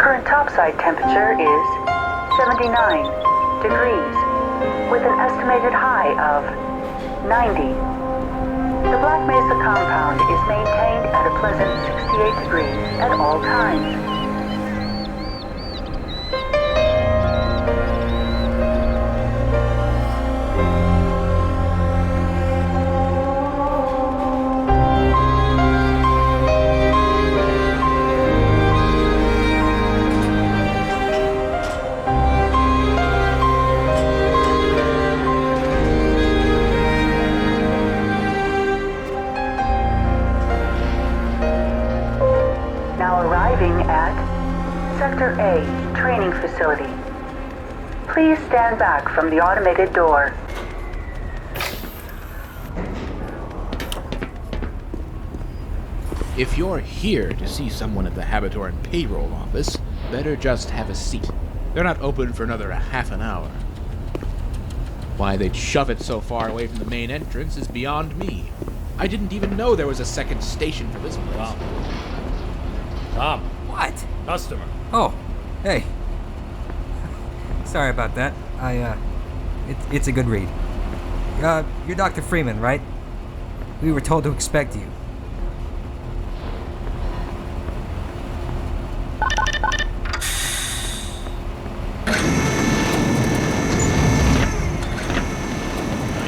current topside temperature is 79 degrees, with an estimated high of 90. The Black Mesa compound is maintained at a pleasant 68 degrees at all times. Sector A, training facility. Please stand back from the automated door. If you're here to see someone at the Habitor and Payroll office, better just have a seat. They're not open for another half an hour. Why they'd shove it so far away from the main entrance is beyond me. I didn't even know there was a second station for this place. Tom. What? Customer. Oh, hey. Sorry about that. It's a good read. You're Dr. Freeman, right? We were told to expect you.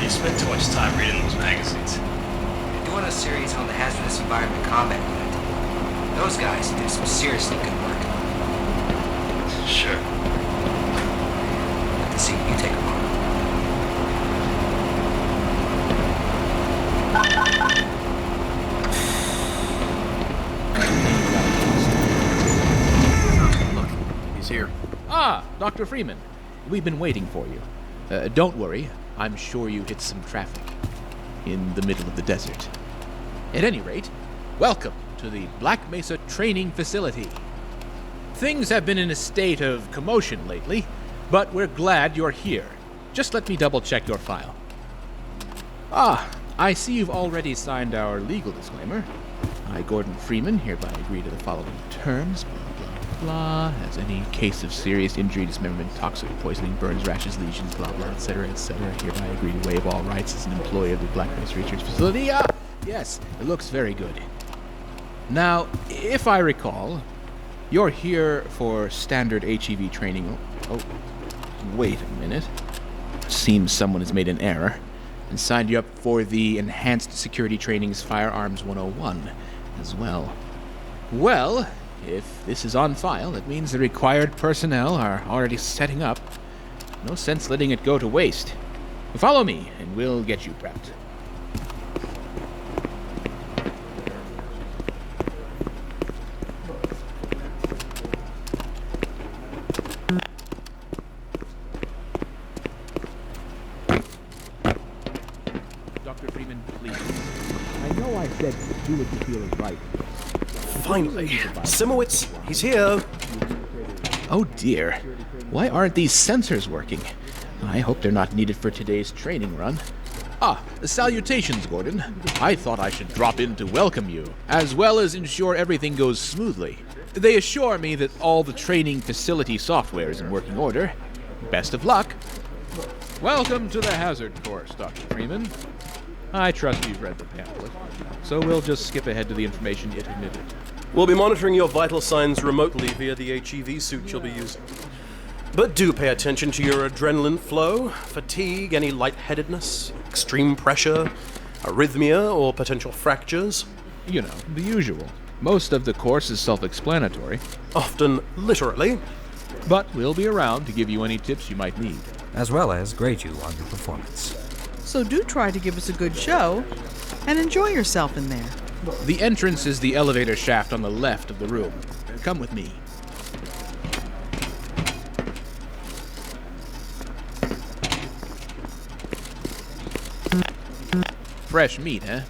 You spent too much time reading those magazines. We're doing a series on the Hazardous Environment Combat Unit. Those guys do some seriously good work. Sure. Let the seat you take them on. Look, he's here. Ah, Dr. Freeman. We've been waiting for you. Don't worry, I'm sure you hit some traffic in the middle of the desert. At any rate, welcome to the Black Mesa training facility. Things have been in a state of commotion lately, but we're glad you're here. Just let me double-check your file. Ah, I see you've already signed our legal disclaimer. I, Gordon Freeman, hereby agree to the following terms, blah, blah, blah, as any case of serious injury, dismemberment, toxic poisoning, burns, rashes, lesions, blah, blah, etc., hereby agree to waive all rights as an employee of the Black Mesa Research Facility. Ah, yes, it looks very good. Now, if I recall, you're here for standard HEV training. Oh, wait a minute. Seems someone has made an error and signed you up for the Enhanced Security Training's Firearms 101 as well. Well, if this is on file, it means the required personnel are already setting up. No sense letting it go to waste. Follow me, and we'll get you prepped. Dr. Freeman, please. I know I said do what you feel is right. Finally. Simowitz, he's here. Oh dear. Why aren't these sensors working? I hope they're not needed for today's training run. Ah, salutations, Gordon. I thought I should drop in to welcome you, as well as ensure everything goes smoothly. They assure me that all the training facility software is in working order. Best of luck. Welcome to the hazard course, Dr. Freeman. I trust you've read the pamphlet, so we'll just skip ahead to the information it omitted. We'll be monitoring your vital signs remotely via the HEV suit you'll be using. But do pay attention to your adrenaline flow, fatigue, any lightheadedness, extreme pressure, arrhythmia, or potential fractures. You know, the usual. Most of the course is self-explanatory. Often literally. But we'll be around to give you any tips you might need. As well as grade you on your performance. So do try to give us a good show and enjoy yourself in there. The entrance is the elevator shaft on the left of the room. Come with me. Fresh meat, huh?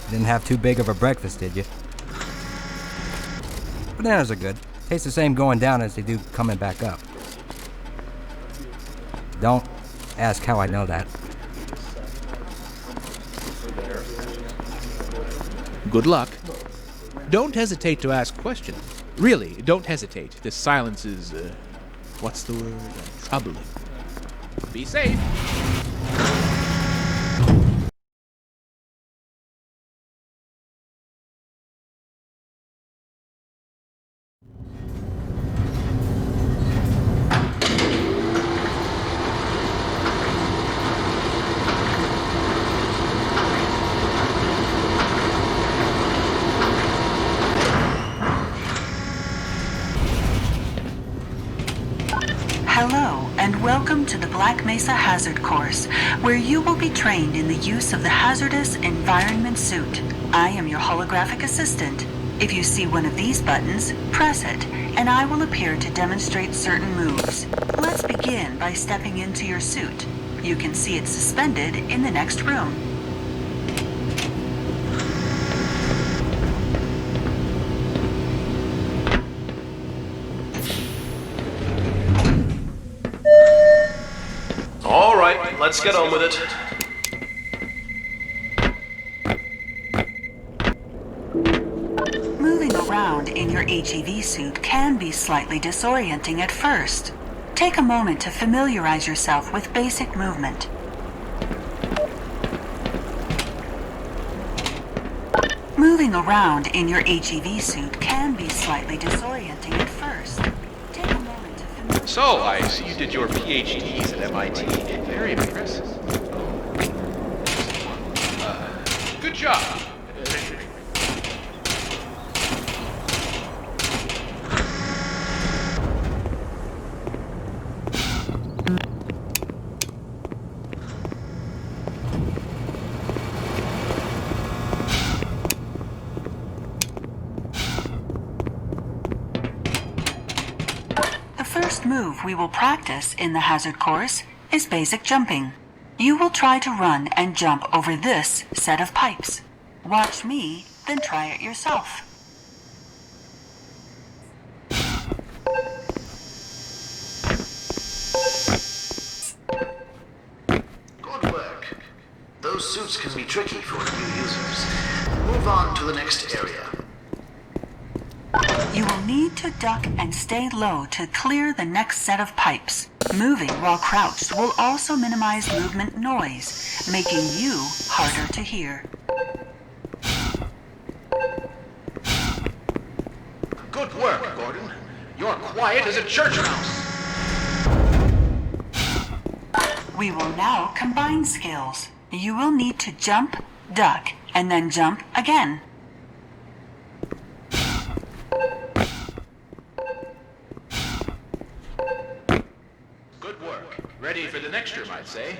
Didn't have too big of a breakfast, did you? Bananas are good. Taste the same going down as they do coming back up. Don't ask how I know that. Good luck. Don't hesitate to ask questions. Really, don't hesitate. This silence is, what's the word? Troubling. Be safe. Hello, and welcome to the Black Mesa Hazard course, where you will be trained in the use of the hazardous environment suit. I am your holographic assistant. If you see one of these buttons, press it, and I will appear to demonstrate certain moves. Let's begin by stepping into your suit. You can see it suspended in the next room. All right, let's get on with it. Moving around in your HEV suit can be slightly disorienting at first. Take a moment to familiarize yourself with basic movement. Moving around in your HEV suit can be slightly disorienting at first. Take a moment to familiarize. So, I see you did your PhDs at MIT. Very impressive. Good job. The first move we will practice in the hazard course is basic jumping. You will try to run and jump over this set of pipes. Watch me, then try it yourself. Good work. Those suits can be tricky for new users. Move on to the next area. You will need to duck and stay low to clear the next set of pipes. Moving while crouched will also minimize movement noise, making you harder to hear. Good work, Gordon. You're quiet as a church mouse. We will now combine skills. You will need to jump, duck, and then jump again. Good work. Ready for the next room, I'd say.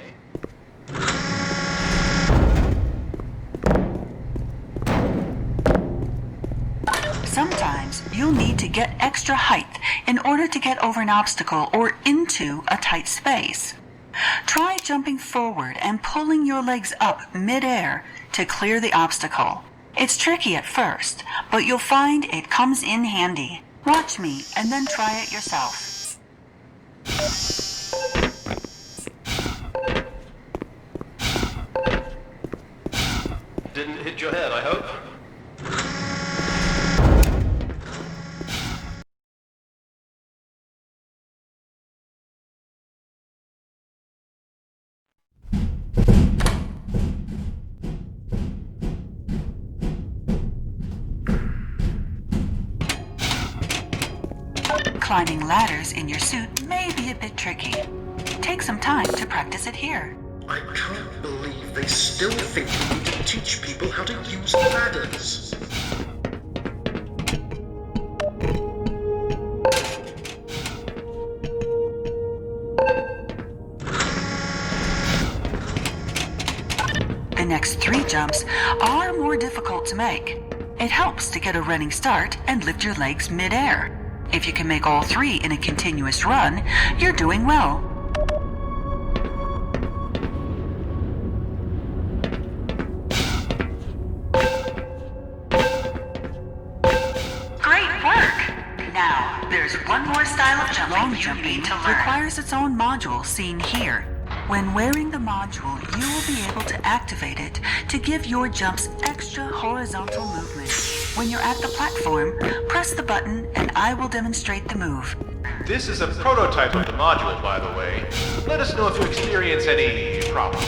Sometimes you'll need to get extra height in order to get over an obstacle or into a tight space. Try jumping forward and pulling your legs up mid-air to clear the obstacle. It's tricky at first, but you'll find it comes in handy. Watch me and then try it yourself. Didn't hit your head, I hope. Climbing ladders in your suit may be a bit tricky. Take some time to practice it here. I can't believe they still think you need to teach people how to use ladders. The next 3 jumps are more difficult to make. It helps to get a running start and lift your legs mid-air. If you can make all 3 in a continuous run, you're doing well. Great work! Now, there's one more style of jumping you need to learn. Requires its own module seen here. When wearing the module, you will be able to activate it to give your jumps extra horizontal movement. When you're at the platform, press the button and I will demonstrate the move. This is a prototype of the module, by the way. Let us know if you experience any problems.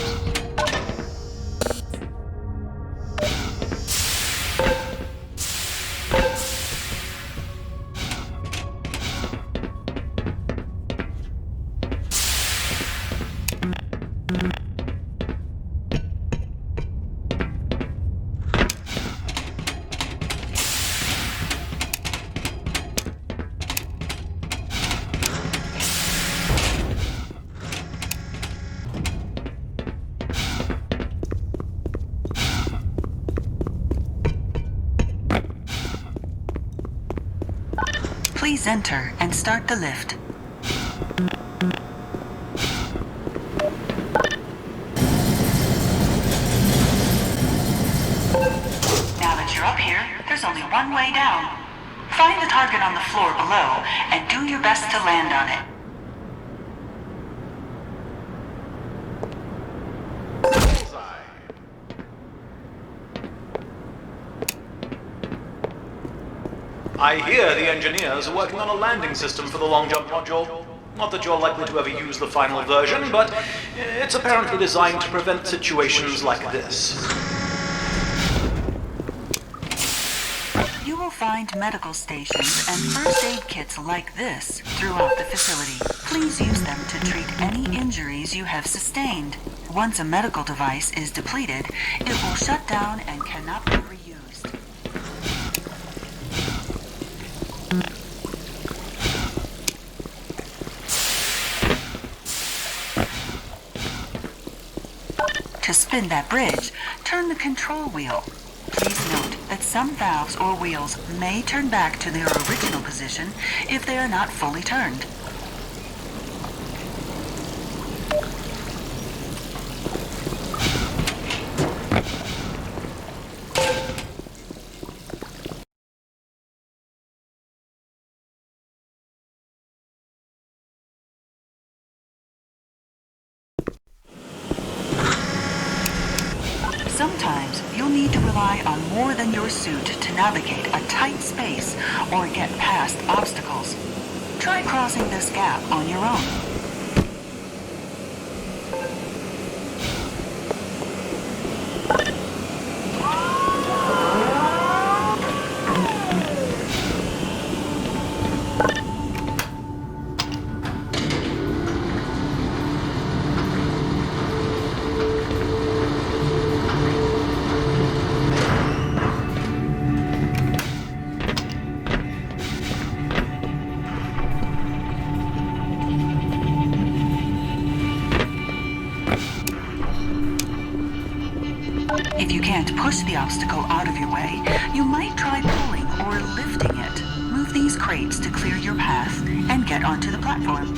Please enter and start the lift. Now that you're up here, there's only one way down. Find the target on the floor below and do your best to land on it. I hear the engineers are working on a landing system for the long jump module. Not that you're likely to ever use the final version, but it's apparently designed to prevent situations like this. You will find medical stations and first aid kits like this throughout the facility. Please use them to treat any injuries you have sustained. Once a medical device is depleted, it will shut down and cannot be reused. To spin that bridge, turn the control wheel. Please note that some valves or wheels may turn back to their original position if they are not fully turned. Sometimes you'll need to rely on more than your suit to navigate a tight space or get past obstacles. Try crossing this gap on your own. If you can't push the obstacle out of your way, you might try pulling or lifting it. Move these crates to clear your path and get onto the platform.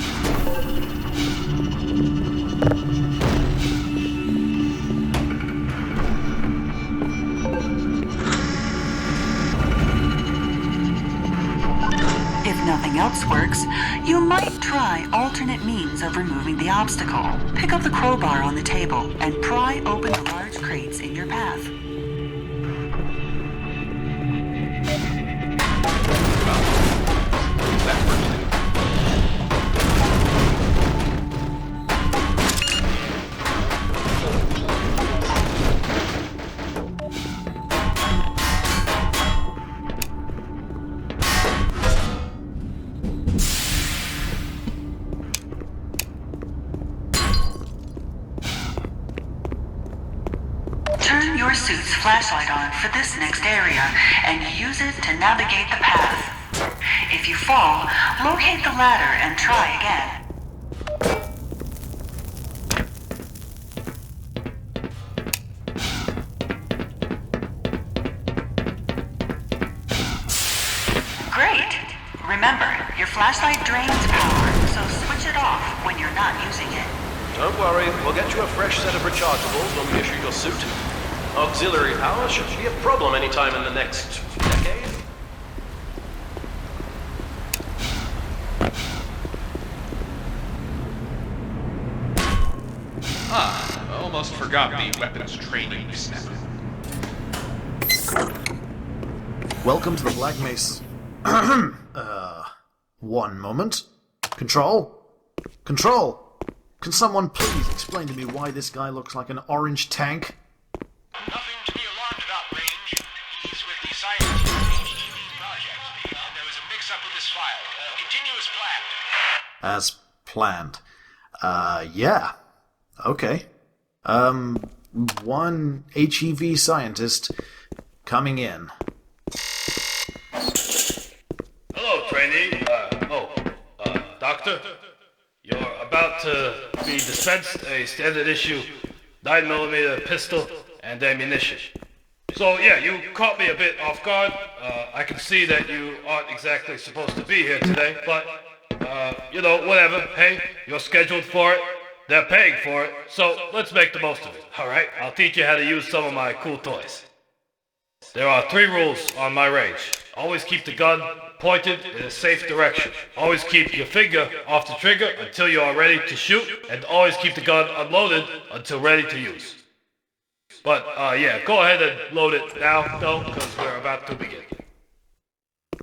If nothing else works, you might try alternate means of removing the obstacle. Pick up the crowbar on the table and pry open the large crates in your path. Turn your suit's flashlight on for this next area and use it to navigate the path. If you fall, locate the ladder and try again. Great! Remember, your flashlight drains power, so switch it off when you're not using it. Don't worry, we'll get you a fresh set of rechargeables when we issue your suit. Auxiliary power shouldn't be a problem anytime in the next decade. must forgot the weapons training snap. Welcome to the Black Mesa. One moment. Control? Control! Can someone please explain to me why this guy looks like an orange tank? Nothing to be alarmed about, Range. He's with the scientists for the HEV project, and there was a mix-up with this file. Continue as planned. As planned. Yeah. Okay. One HEV scientist coming in. Hello, trainee. Doctor? You're about to be dispensed a standard issue 9mm pistol and ammunition. So yeah, you caught me a bit off guard. I can see that you aren't exactly supposed to be here today, but whatever. Hey, you're scheduled for it. They're paying for it, so let's make the most of it. Alright, I'll teach you how to use some of my cool toys. There are 3 rules on my range. Always keep the gun pointed in a safe direction. Always keep your finger off the trigger until you are ready to shoot, and always keep the gun unloaded until ready to use. But, go ahead and load it now, though, because we're about to begin.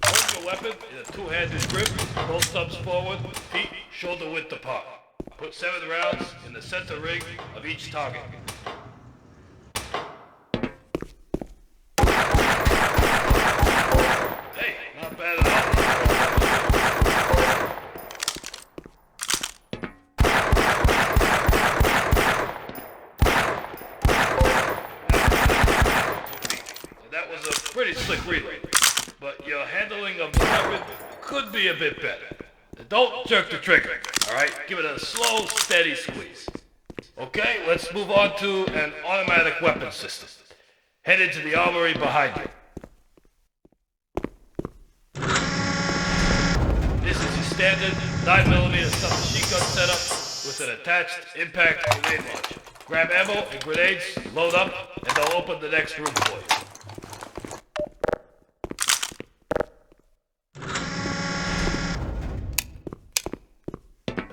Hold your weapon in a 2-handed grip, both thumbs forward, feet shoulder width apart. Put 7 rounds in the center ring of each target. Hey, not bad at all. That was a pretty slick reload, but your handling of the weapon could be a bit better. Don't jerk the trigger, alright? Give it a slow, steady squeeze. Okay, let's move on to an automatic weapon system. Head into the armory behind you. This is your standard 9mm submachine gun setup with an attached impact grenade launcher. Grab ammo and grenades, load up, and they'll open the next room for you.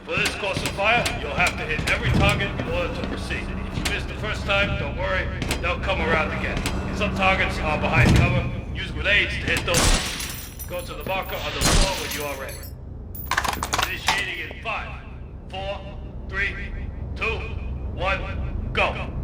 For this course of fire, you'll have to hit every target in order to proceed. If you miss the first time, don't worry, they'll come around again. Some targets are behind cover. Use grenades to hit those. Go to the marker on the floor when you are ready. Initiating in 5, 4, 3, 2, 1, go.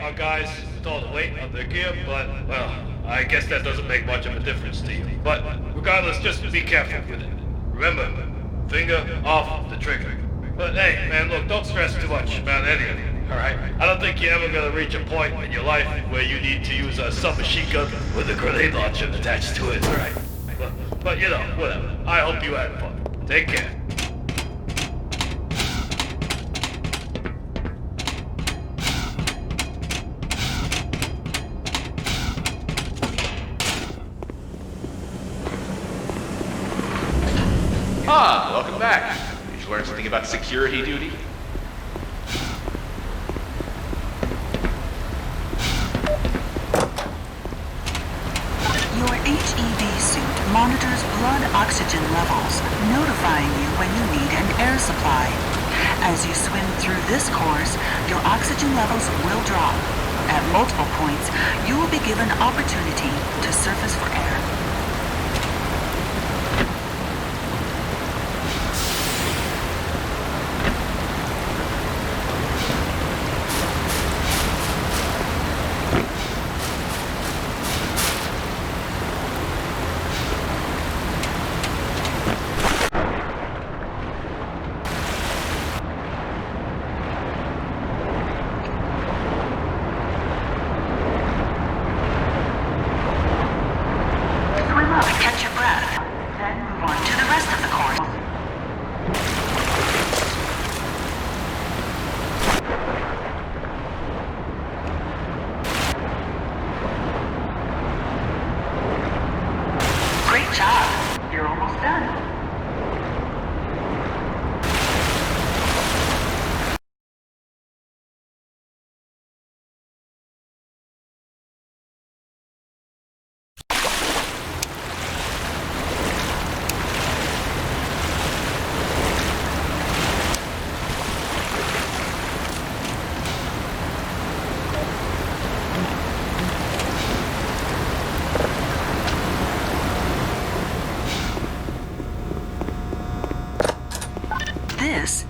Our guys with all the weight of their gear, but, well, I guess that doesn't make much of a difference to you. But, regardless, just be careful with it. Remember, finger off the trigger. But hey, man, look, don't stress too much about any of it, alright? I don't think you're ever gonna reach a point in your life where you need to use a submachine gun with a grenade launcher attached to it, alright? But whatever. I hope you had fun. Take care. Ah, welcome back. Did you learn something about security duty? Your HEV suit monitors blood oxygen levels, notifying you when you need an air supply. As you swim through this course, your oxygen levels will drop. At multiple points, you will be given opportunity to surface for air.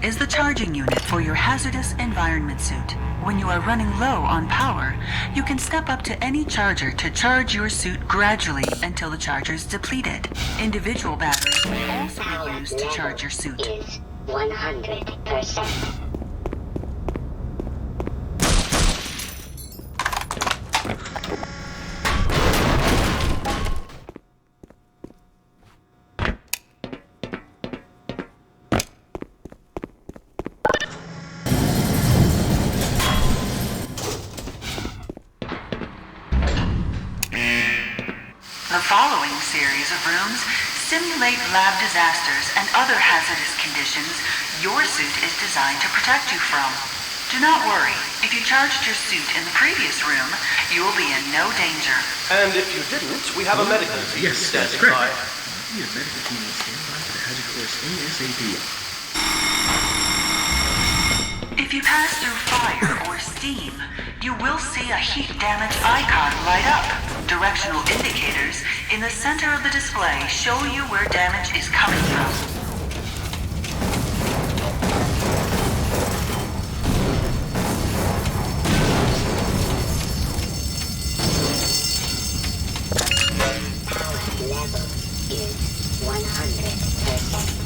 is the charging unit for your hazardous environment suit. When you are running low on power, you can step up to any charger to charge your suit gradually until the charger is depleted. Individual batteries may also be used to charge your suit. Is 100%. The following series of rooms simulate lab disasters and other hazardous conditions your suit is designed to protect you from. Do not worry. If you charged your suit in the previous room, you will be in no danger. And if you didn't, we have a medical team standing by. Your medical team will stand by for the hazard course ASAP. If you pass through fire or steam, you will see a heat damage icon light up. Directional indicators in the center of the display show you where damage is coming from. Power level is 100%.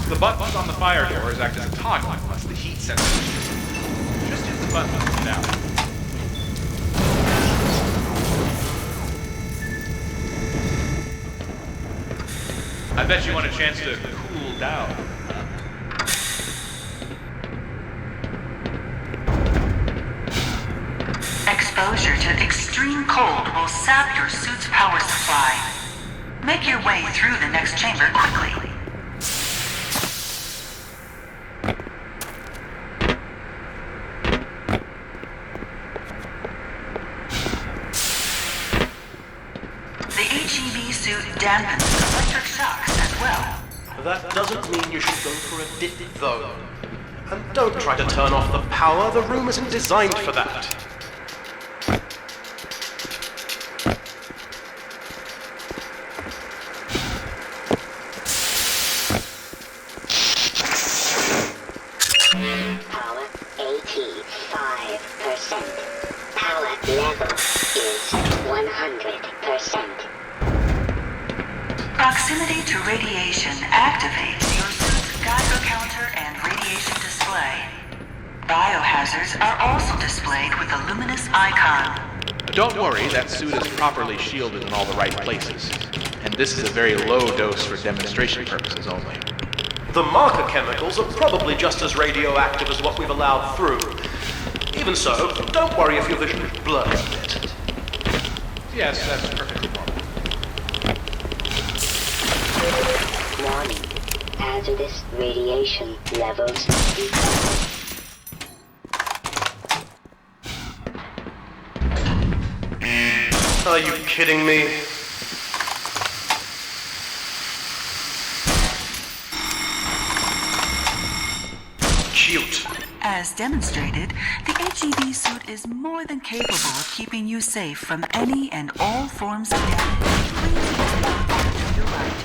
The buttons on the fire doors act as a toggle unless the heat sensor is triggered. Just use the button to put it out. I bet you want a chance to cool down. Exposure to extreme cold will sap your suit's power supply. Make your way through the next chamber quickly. The HEV suit dampens electric shocks as well. That doesn't mean you should go for a dip, though. And don't try to turn off the power. The room isn't designed for that. Power 85%. Power level is 100%. Proximity to radiation activates your suit's Geiger counter and radiation display. Biohazards are also displayed with a luminous icon. Don't worry, that suit is properly shielded in all the right places. And this is a very low dose for demonstration purposes only. The marker chemicals are probably just as radioactive as what we've allowed through. Even so, don't worry if your vision is blurred a bit. Yes, that's perfectly normal. Warning. Hazardous radiation levels decreased. Are you kidding me? Cute. As demonstrated, the HEV suit is more than capable of keeping you safe from any and all forms of damage. Please use the elevator to your right.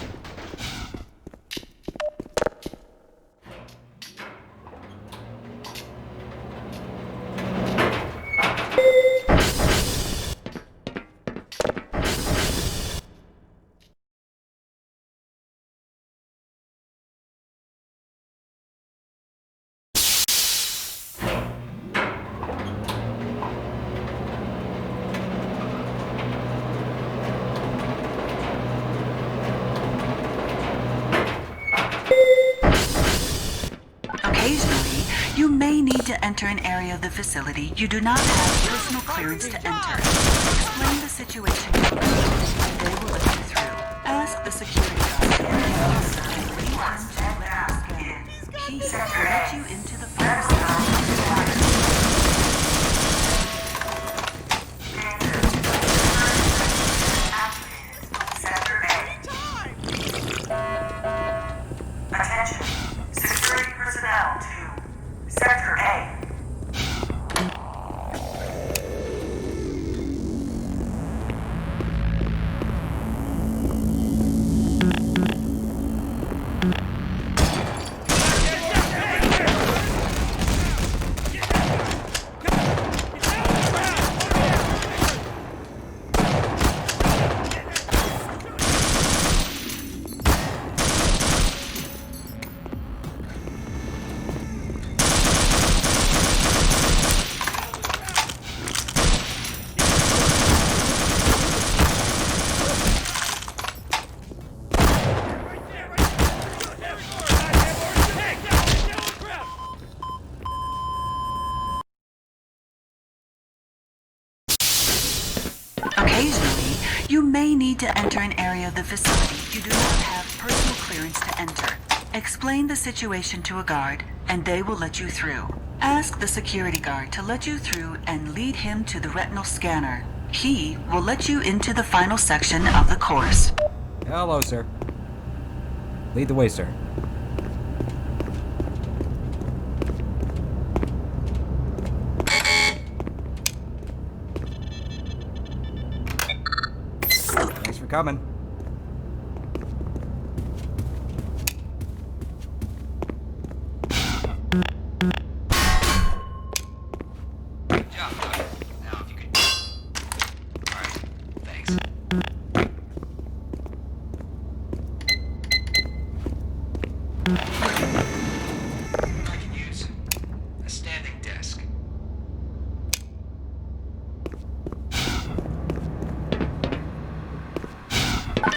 Occasionally, you may need to enter an area of the facility you do not have personal clearance to enter. Explain the situation to them, and they will let you through. Ask the security guard to enter and leave them to let you scan. He will let you into the fire station. Sector A. Attention. Security personnel to Sector A. Occasionally, you may need to enter an area of the facility you do not have personal clearance to enter. Explain the situation to a guard, and they will let you through. Ask the security guard to let you through and lead him to the retinal scanner. He will let you into the final section of the course. Hello, sir. Lead the way, sir. Thanks for coming. Good job, Doc. Now, if you could... All right, thanks. I can use a standing desk.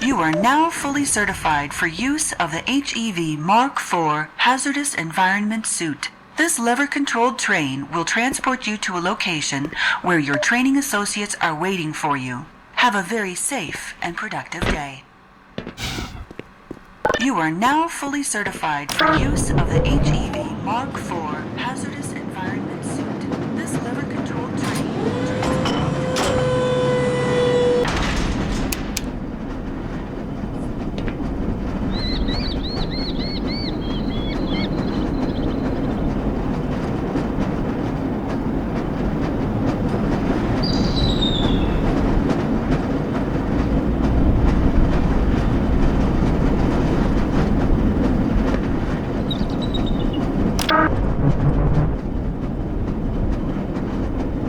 You are now fully certified for use of the HEV Mark IV Hazardous Environment Suit. This lever-controlled train will transport you to a location where your training associates are waiting for you. Have a very safe and productive day. You are now fully certified for use of the HEV Mark IV Hazardous Environment Suit. This lever-controlled train will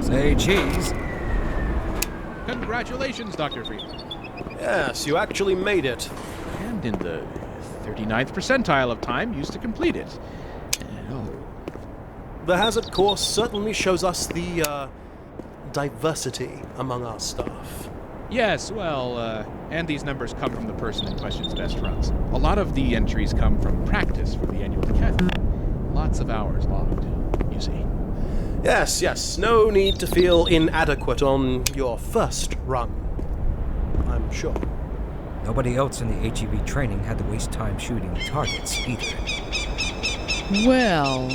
Say cheese. Congratulations, Dr. Freeman. Yes, you actually made it. And in the 39th percentile of time used to complete it. Oh. The hazard course certainly shows us the, diversity among our staff. Yes, well, and these numbers come from the person in question's best runs. A lot of the entries come from practice for the annual academy. Lots of hours logged, you see. Yes, no need to feel inadequate on your first run, I'm sure. Nobody else in the HEV training had to waste time shooting targets either. Well,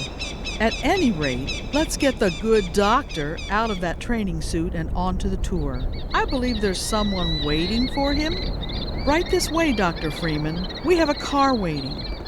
at any rate, let's get the good doctor out of that training suit and onto the tour. I believe there's someone waiting for him. Right this way, Dr. Freeman. We have a car waiting.